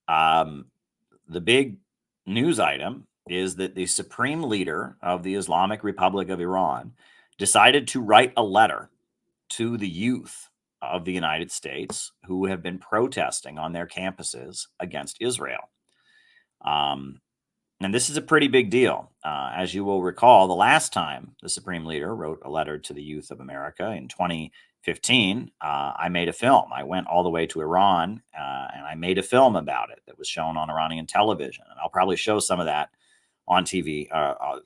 Um, the big news item is that the supreme leader of the Islamic Republic of Iran decided to write a letter to the youth of the United States who have been protesting on their campuses against Israel. Um, and this is a pretty big deal. As you will recall, the last time the Supreme Leader wrote a letter to the youth of America in 2015, I made a film. I went all the way to Iran and I made a film about it that was shown on Iranian television. And I'll probably show some of that on TV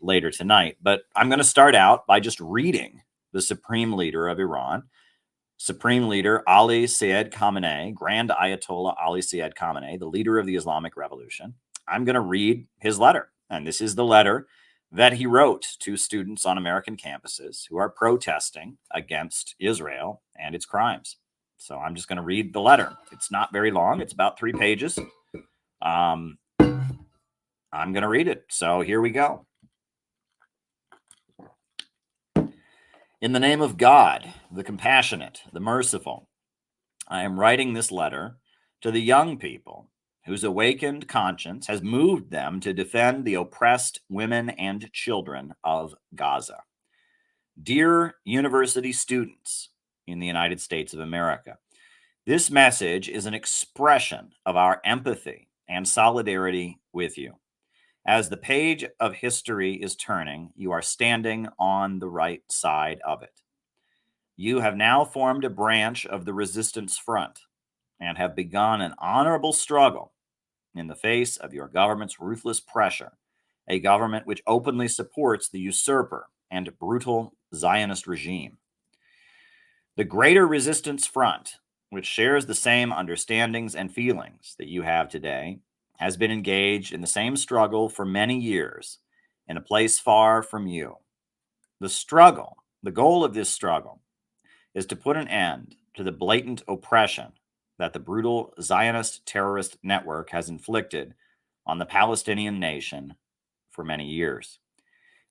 later tonight. But I'm going to start out by just reading the Supreme Leader of Iran, Supreme Leader Ali Seyed Khamenei, Grand Ayatollah Ali Seyed Khamenei, the leader of the Islamic Revolution. I'm going to read his letter. And this is the letter that he wrote to students on American campuses who are protesting against Israel and its crimes. So I'm just going to read the letter. It's not very long, it's about 3 pages. I'm going to read it. So here we go. In the name of God, the compassionate, the merciful, I am writing this letter to the young people whose awakened conscience has moved them to defend the oppressed women and children of Gaza. Dear university students in the United States of America, this message is an expression of our empathy and solidarity with you. As the page of history is turning, you are standing on the right side of it. You have now formed a branch of the resistance front and have begun an honorable struggle in the face of your government's ruthless pressure, a government which openly supports the usurper and brutal Zionist regime. The Greater Resistance Front, which shares the same understandings and feelings that you have today, has been engaged in the same struggle for many years in a place far from you. The goal of this struggle, is to put an end to the blatant oppression that the brutal Zionist terrorist network has inflicted on the Palestinian nation for many years.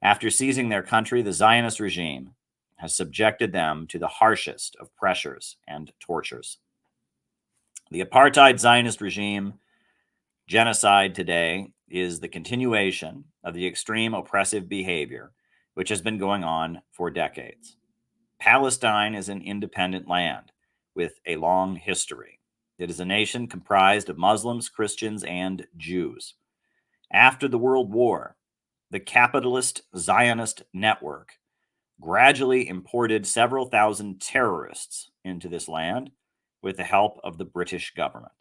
After seizing their country, the Zionist regime has subjected them to the harshest of pressures and tortures. The apartheid Zionist regime genocide today is the continuation of the extreme oppressive behavior which has been going on for decades. Palestine is an independent land with a long history. It is a nation comprised of Muslims, Christians, and Jews. After the World War, the capitalist Zionist network gradually imported several thousand terrorists into this land with the help of the British government.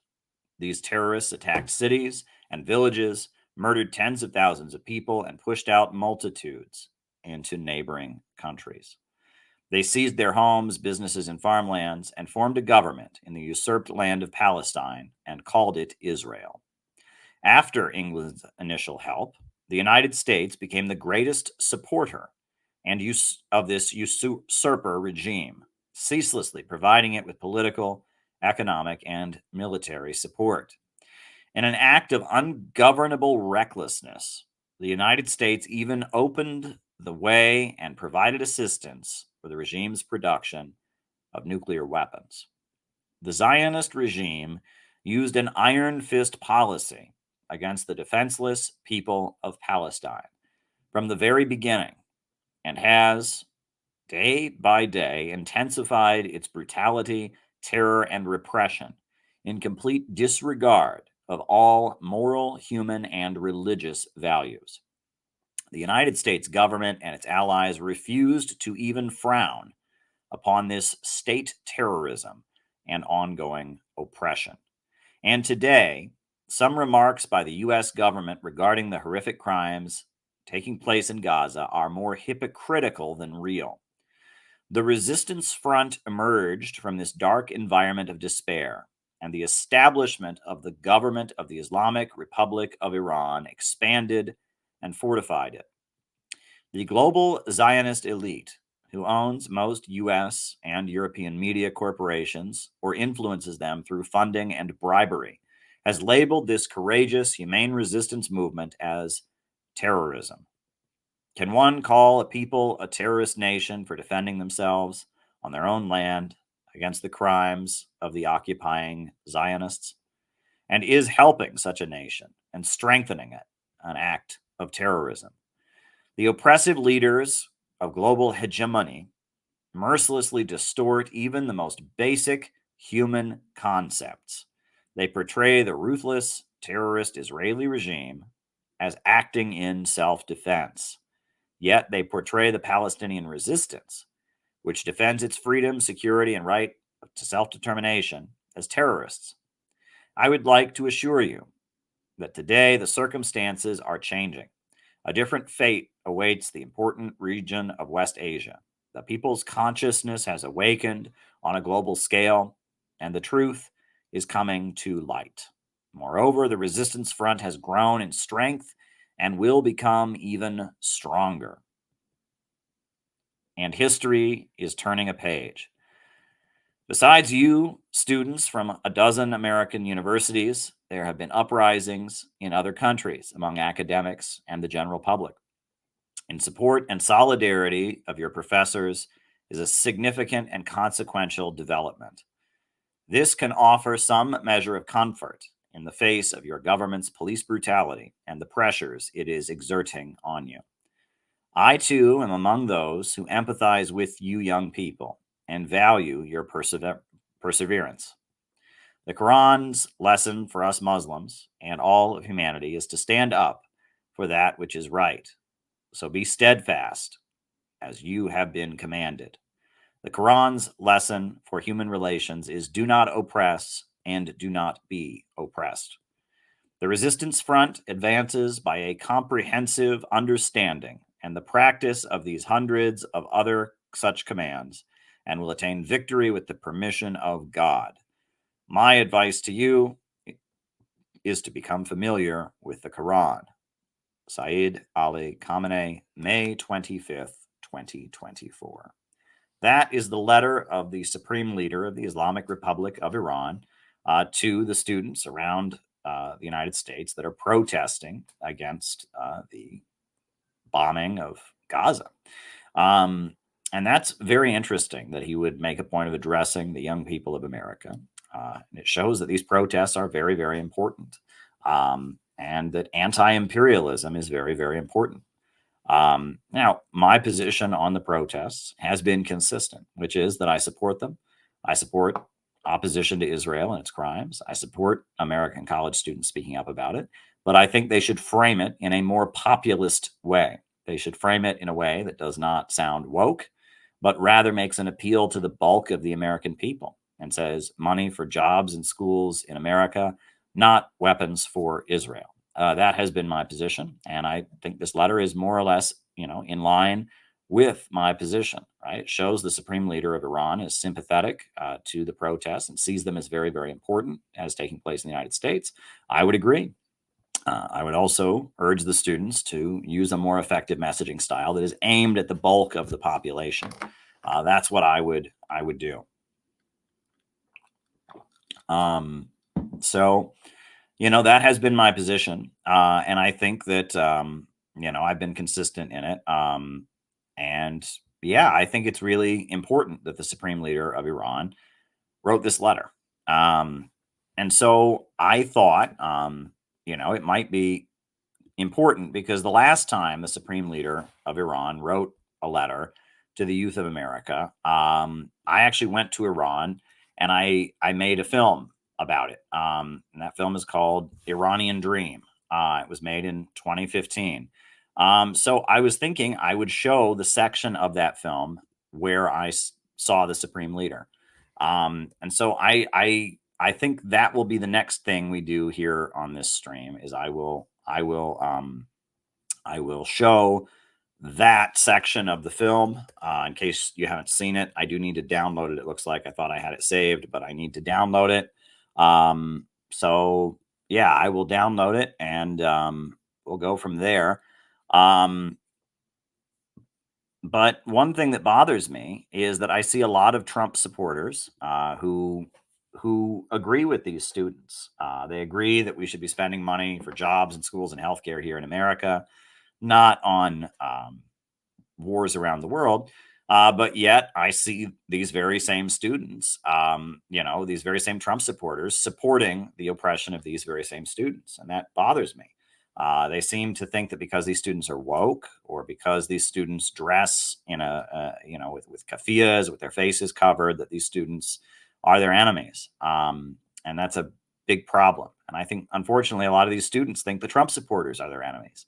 These terrorists attacked cities and villages, murdered tens of thousands of people, and pushed out multitudes into neighboring countries. They seized their homes, businesses, and farmlands and formed a government in the usurped land of Palestine and called it Israel. After England's initial help, the United States became the greatest supporter of this usurper regime, ceaselessly providing it with political, economic, and military support. In an act of ungovernable recklessness, the United States even opened the way and provided assistance for the regime's production of nuclear weapons. The Zionist regime used an iron fist policy against the defenseless people of Palestine from the very beginning and has, day by day, intensified its brutality, terror, and repression in complete disregard of all moral, human, and religious values. The United States government and its allies refused to even frown upon this state terrorism and ongoing oppression. And today, some remarks by the U.S. government regarding the horrific crimes taking place in Gaza are more hypocritical than real. The resistance front emerged from this dark environment of despair, and the establishment of the government of the Islamic Republic of Iran expanded and fortified it. The global Zionist elite, who owns most U.S. and European media corporations or influences them through funding and bribery, has labeled this courageous, humane resistance movement as terrorism. Can one call a people a terrorist nation for defending themselves on their own land against the crimes of the occupying Zionists? and is helping such a nation and strengthening it, an act of terrorism. The oppressive leaders of global hegemony mercilessly distort even the most basic human concepts. They portray the ruthless terrorist Israeli regime as acting in self defense. Yet they portray the Palestinian resistance, which defends its freedom, security, and right to self determination, as terrorists. I would like to assure you that today the circumstances are changing. A different fate awaits the important region of West Asia. The people's consciousness has awakened on a global scale, and the truth is coming to light. Moreover, the resistance front has grown in strength and will become even stronger. And history is turning a page. Besides you, students from a dozen American universities, there have been uprisings in other countries among academics and the general public. In support and solidarity of your professors is a significant and consequential development. This can offer some measure of comfort in the face of your government's police brutality and the pressures it is exerting on you. I, too, am among those who empathize with you young people and value your perseverance. The Quran's lesson for us Muslims and all of humanity is to stand up for that which is right. So be steadfast as you have been commanded. The Quran's lesson for human relations is do not oppress and do not be oppressed. The resistance front advances by a comprehensive understanding and the practice of these hundreds of other such commands and will attain victory with the permission of God. My advice to you is to become familiar with the Quran. Seyed Ali Khamenei, May 25th, 2024. That is the letter of the Supreme Leader of the Islamic Republic of Iran to the students around the United States that are protesting against the bombing of Gaza. And that's very interesting that he would make a point of addressing the young people of America. And it shows that these protests are very, very important. And that anti-imperialism is very, very important. Now, my position on the protests has been consistent, which is that I support them. I support opposition to Israel and its crimes. I support American college students speaking up about it, but I think they should frame it in a more populist way. They should frame it in a way that does not sound woke, but rather makes an appeal to the bulk of the American people and says money for jobs and schools in America, not weapons for Israel. That has been my position, and I think this letter is more or less, in line with my position. Right? It shows the Supreme Leader of Iran is sympathetic to the protests and sees them as very, very important as taking place in the United States. I would agree. I would also urge the students to use a more effective messaging style that is aimed at the bulk of the population. That's what I would do. So, that has been my position. And I think that, I've been consistent in it. And yeah, I think it's really important that the Supreme Leader of Iran wrote this letter. And so I thought, it might be important because the last time the Supreme Leader of Iran wrote a letter to the youth of America, I actually went to Iran and I made a film about it. And that film is called Iranian Dream. It was made in 2015. So I was thinking I would show the section of that film where I saw the Supreme Leader. And so I think that will be the next thing we do here on this stream is I will show that section of the film. In case you haven't seen it, I do need to download it. It looks like I thought I had it saved, but I need to download it. So yeah, I will download it and we'll go from there. But one thing that bothers me is that I see a lot of Trump supporters who agree with these students. They agree that we should be spending money for jobs and schools and healthcare here in America, not on wars around the world. But yet I see these very same students, these very same Trump supporters supporting the oppression of these very same students. And that bothers me. They seem to think that because these students are woke, or because these students dress in with keffiyehs, with their faces covered, that these students are their enemies. And that's a big problem. And I think, unfortunately, a lot of these students think the Trump supporters are their enemies.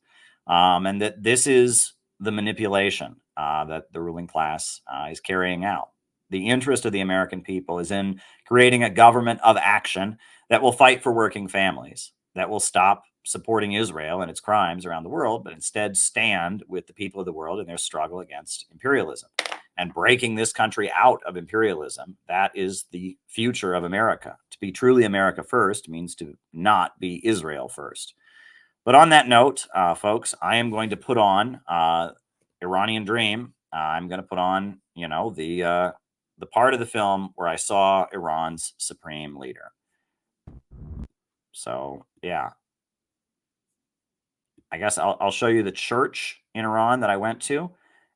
And that this is the manipulation that the ruling class is carrying out. The interest of the American people is in creating a government of action that will fight for working families, that will stop supporting Israel and its crimes around the world, but instead stand with the people of the world in their struggle against imperialism. And breaking this country out of imperialism, that is the future of America. To be truly America first means to not be Israel first. But on that note, folks, I am going to put on Iranian Dream. I'm going to put on, the part of the film where I saw Iran's supreme leader. So, yeah. I guess I'll show you the church in Iran that I went to.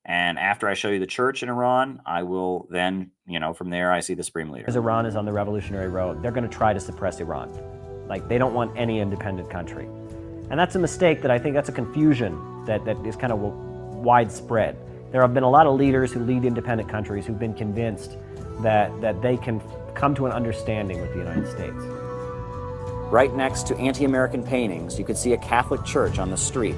And after I show you the church in Iran, I will then, from there, I see the supreme leader. As Iran is on the revolutionary road, they're going to try to suppress Iran. Like, they don't want any independent country. And that's a mistake. That I think that's a confusion that is kind of widespread. There have been a lot of leaders who lead independent countries who've been convinced that they can come to an understanding with the United States. Right next to anti-American paintings, you could see a Catholic church on the street.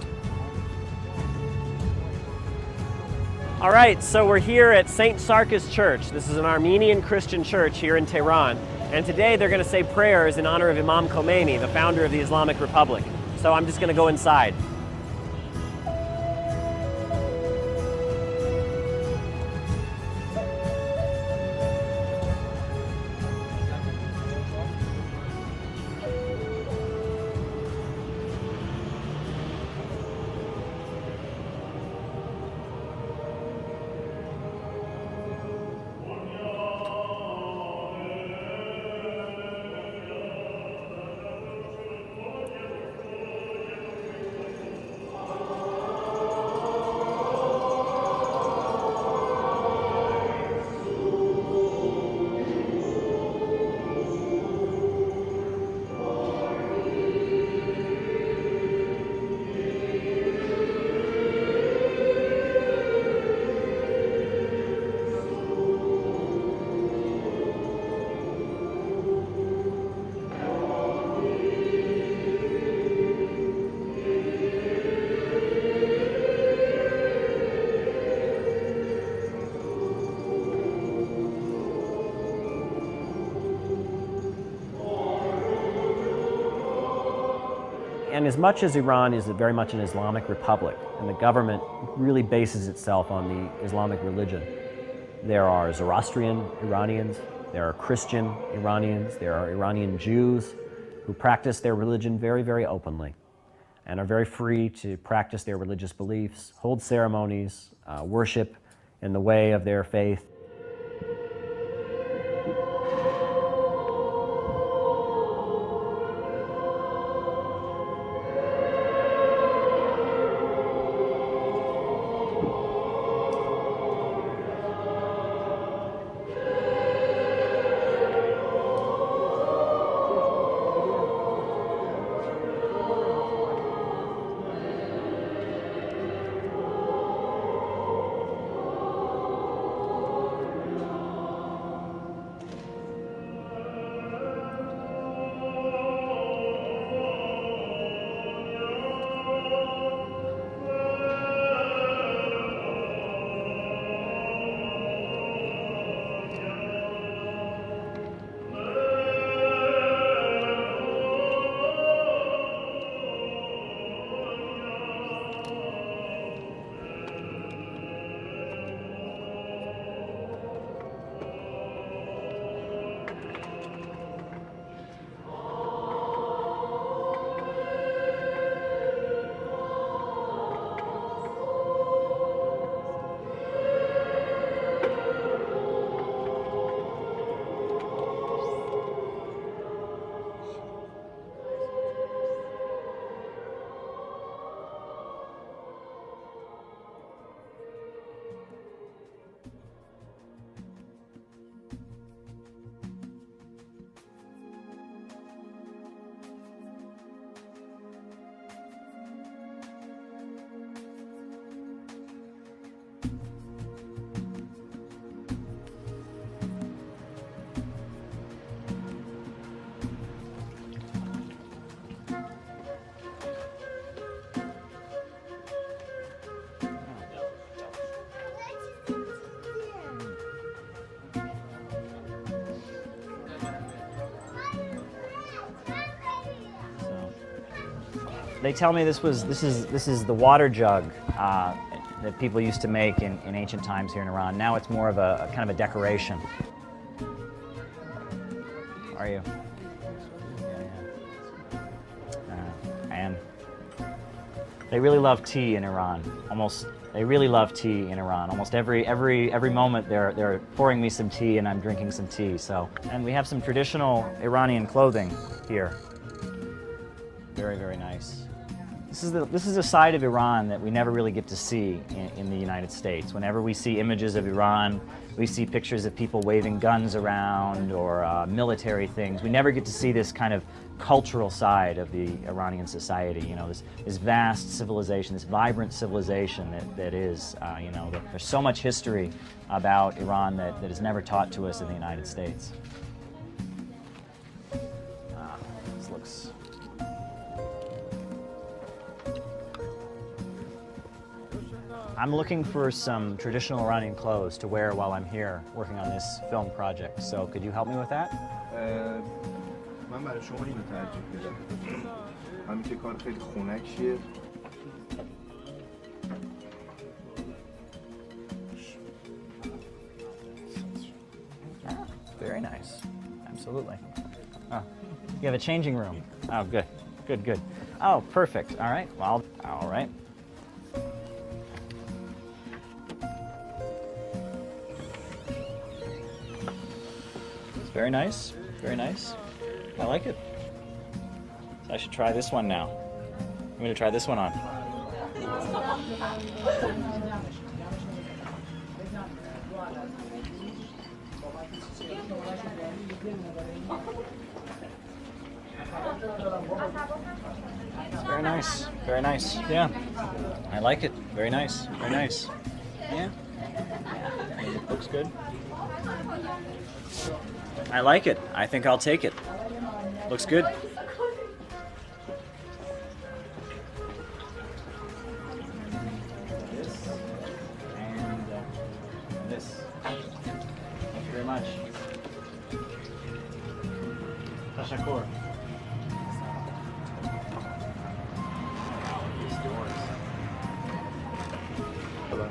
All right, so we're here at St. Sarkis Church. This is an Armenian Christian church here in Tehran. And today they're going to say prayers in honor of Imam Khomeini, the founder of the Islamic Republic. So I'm just going to go inside. And as much as Iran is very much an Islamic republic, and the government really bases itself on the Islamic religion, there are Zoroastrian Iranians, there are Christian Iranians, there are Iranian Jews who practice their religion very, very openly and are very free to practice their religious beliefs, hold ceremonies, worship in the way of their faith. They tell me this is the water jug that people used to make in ancient times here in Iran. Now it's more of a kind of a decoration. How are you? And they really love tea in Iran. They really love tea in Iran. Almost every moment they're pouring me some tea and I'm drinking some tea. So, and we have some traditional Iranian clothing here. Very, very nice. This is a side of Iran that we never really get to see in the United States. Whenever we see images of Iran, we see pictures of people waving guns around or military things. We never get to see this kind of cultural side of the Iranian society. You know, this vast civilization, this vibrant civilization that is. You know, there's so much history about Iran that is never taught to us in the United States. This looks. I'm looking for some traditional Iranian clothes to wear while I'm here working on this film project. So could you help me with that? من برای شما اینو ترجیح میدم. همین که کار خیلی خنکیه. Very nice. Absolutely. Oh, you have a changing room. Oh, good. Good, good. Oh, perfect. All right. Well, all right. It's very nice. Very nice. I like it. So I should try this one now. I'm going to try this one on. It's very nice. Very nice. Yeah. I like it. Very nice. Very nice. Yeah. It looks good. I like it. I think I'll take it. Looks good. This and this. Thank you very much. Tashakkur. These doors. Hello.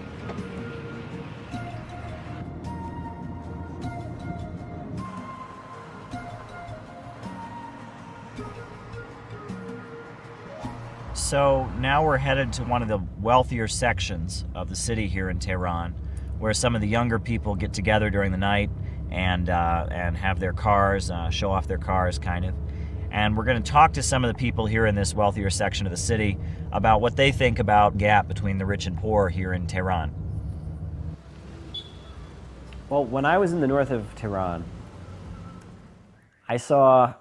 So now we're headed to one of the wealthier sections of the city here in Tehran, where some of the younger people get together during the night and have their cars, show off their cars, kind of. And we're going to talk to some of the people here in this wealthier section of the city about what they think about gap between the rich and poor here in Tehran. Well, when I was in the north of Tehran, I saw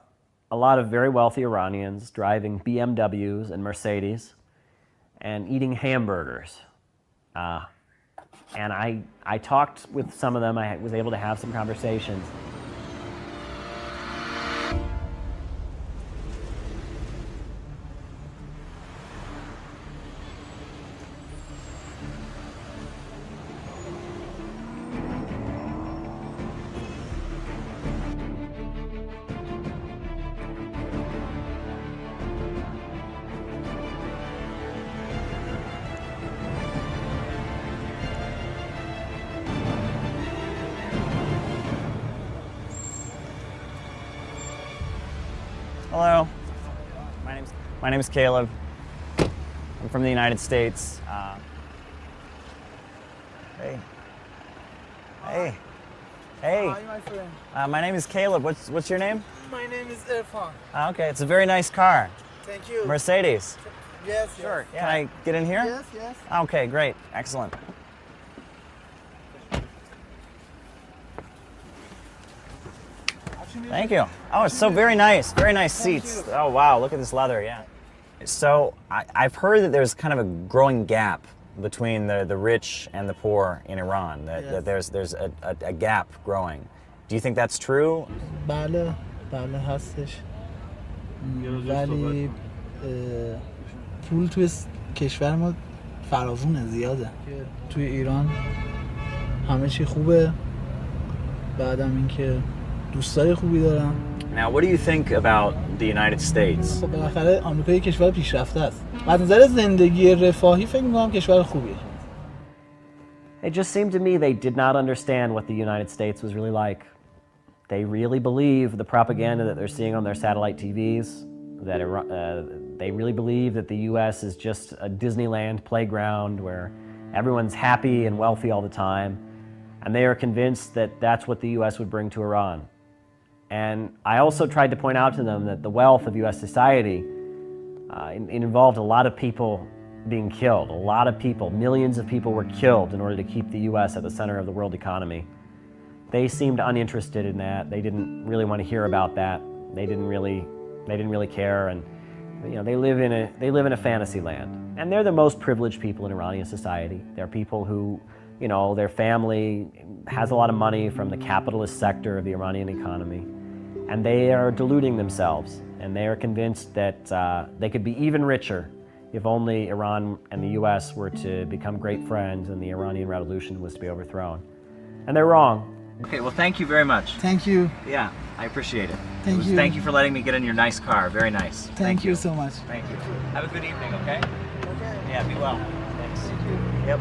a lot of very wealthy Iranians driving BMWs and Mercedes and eating hamburgers. And I talked with some of them. I was able to have some conversations. Hello. My name is Caleb. I'm from the United States. Hey. Hey. Hey. Hi, my friend. My name is Caleb. What's your name? My name is Irfan. Okay, it's a very nice car. Thank you. Mercedes. Yes, Sure. yes. Can I get in here? Yes, yes. Okay, great. Excellent. Thank you. Oh, it's so very nice. Very nice seats. Oh, wow. Look at this leather. Yeah. So I've heard that there's kind of a growing gap between the rich and the poor in Iran. That there's a gap growing. Do you think that's true? بله هستش. ولی پول توی کشور ما فراوونه زیاده. توی ایران همه چی خوبه. بعدم اینکه دوستای خوبی دارم. Now, what do you think about the United States? خب بالاخره آمریکا یک کشور پیشرفته است. از نظر زندگی رفاهی فکر می‌کنم کشور خوبیه. It just seemed to me they did not understand what the United States was really like. They really believe the propaganda that they're seeing on their satellite TVs, that they really believe that the US is just a Disneyland playground where everyone's happy and wealthy all the time, and they are convinced that that's what the US would bring to Iran. And I also tried to point out to them that the wealth of US society it involved a lot of people being killed. A lot of people, millions of people were killed in order to keep the US at the center of the world economy. They seemed uninterested in that. They didn't really want to hear about that. They didn't really care, and you know, they live in a fantasy land. And they're the most privileged people in Iranian society. They're people who, you know, their family has a lot of money from the capitalist sector of the Iranian economy, and they are deluding themselves, and they are convinced that they could be even richer if only Iran and the US were to become great friends and the Iranian Revolution was to be overthrown. And they're wrong. Okay, well, thank you very much. Thank you. Yeah, I appreciate it. Thank you. Thank you for letting me get in your nice car. Very nice. Thank you so much. Thank you. Have a good evening, okay? Okay. Yeah, be well. Thanks. Yep.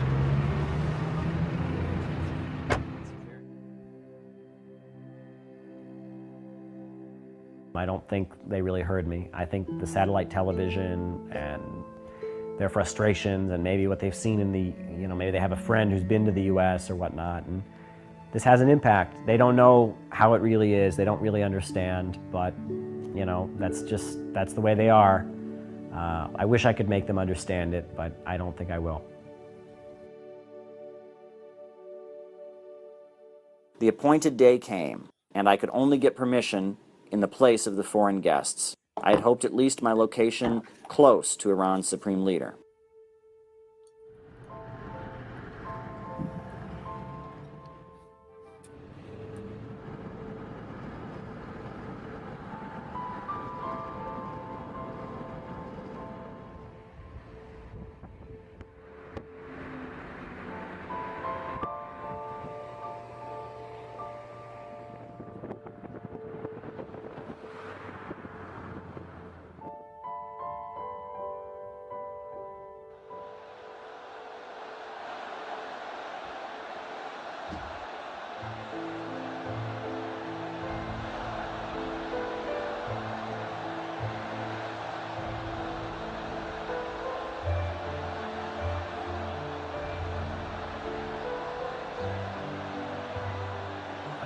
I don't think they really heard me. I think the satellite television and their frustrations and maybe what they've seen in the, you know, maybe they have a friend who's been to the US or whatnot, and this has an impact. They don't know how it really is. They don't really understand, but, you know, that's the way they are. I wish I could make them understand it, but I don't think I will. The appointed day came, and I could only get permission in the place of the foreign guests. I had hoped at least my location close to Iran's supreme leader.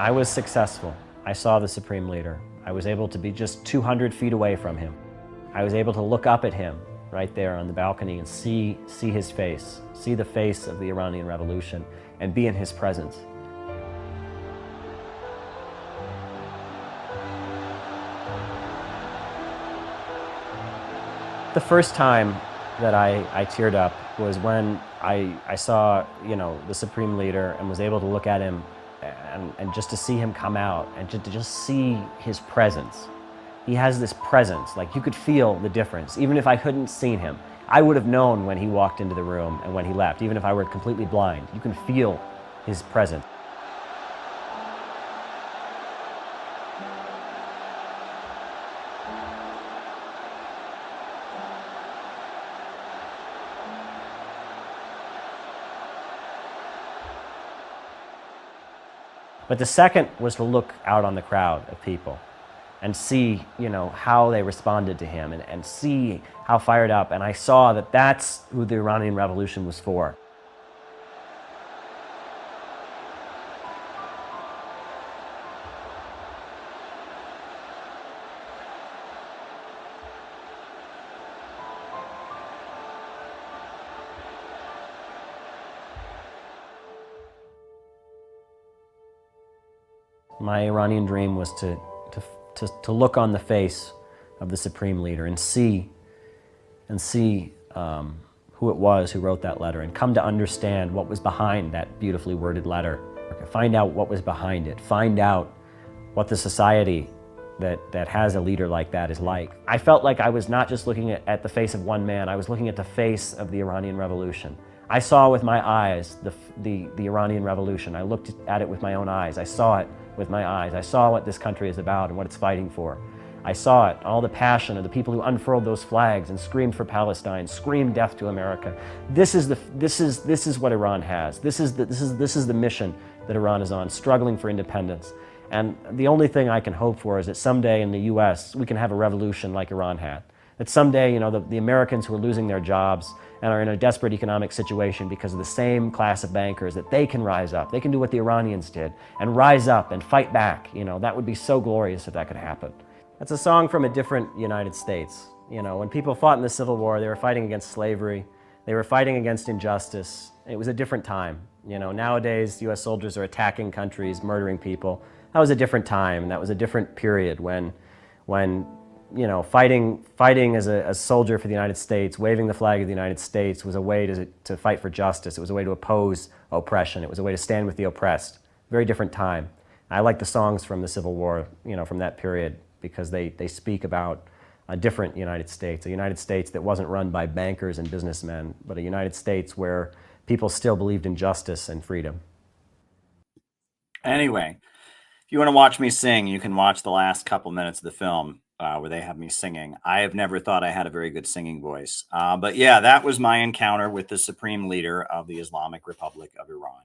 I was successful. I saw the Supreme Leader. I was able to be just 200 feet away from him. I was able to look up at him right there on the balcony and see his face, see the face of the Iranian Revolution, and be in his presence. The first time that I teared up was when I saw, you know, the Supreme Leader and was able to look at him and just to see him come out and to just see his presence. He has this presence, like you could feel the difference. Even if I couldn't see him, I would have known when he walked into the room and when he left, even if I were completely blind. You can feel his presence. But the second was to look out on the crowd of people and see, you know, how they responded to him and see how fired up. And I saw that that's who the Iranian Revolution was for. My Iranian dream was to look on the face of the Supreme Leader and see who it was who wrote that letter and come to understand what was behind that beautifully worded letter. Find out what was behind it. Find out what the society that has a leader like that is like. I felt like I was not just looking at the face of one man, I was looking at the face of the Iranian Revolution. I saw with my eyes the Iranian Revolution. I looked at it with my own eyes. I saw it with my eyes. I saw what this country is about and what it's fighting for. I saw it, all the passion of the people who unfurled those flags and screamed for Palestine, screamed death to America. This is what Iran has. This is the mission that Iran is on, struggling for independence. And the only thing I can hope for is that someday in the US we can have a revolution like Iran had. That someday, you know, the Americans who are losing their jobs and are in a desperate economic situation because of the same class of bankers, that they can rise up. They can do what the Iranians did and rise up and fight back. You know, that would be so glorious if that could happen. That's a song from a different United States. You know, when people fought in the Civil War, they were fighting against slavery. They were fighting against injustice. It was a different time. You know, nowadays, US soldiers are attacking countries, murdering people. That was a different time. That was a different period when you know, fighting as a soldier for the United States, waving the flag of the United States was a way to fight for justice. It was a way to oppose oppression. It was a way to stand with the oppressed. Very different time. I like the songs from the Civil War, you know, from that period, because they speak about a different United States, a United States that wasn't run by bankers and businessmen, but a United States where people still believed in justice and freedom. Anyway, if you want to watch me sing, you can watch the last couple minutes of the film where they have me singing. I have never thought I had a very good singing voice. But yeah, that was my encounter with the supreme leader of the Islamic Republic of Iran.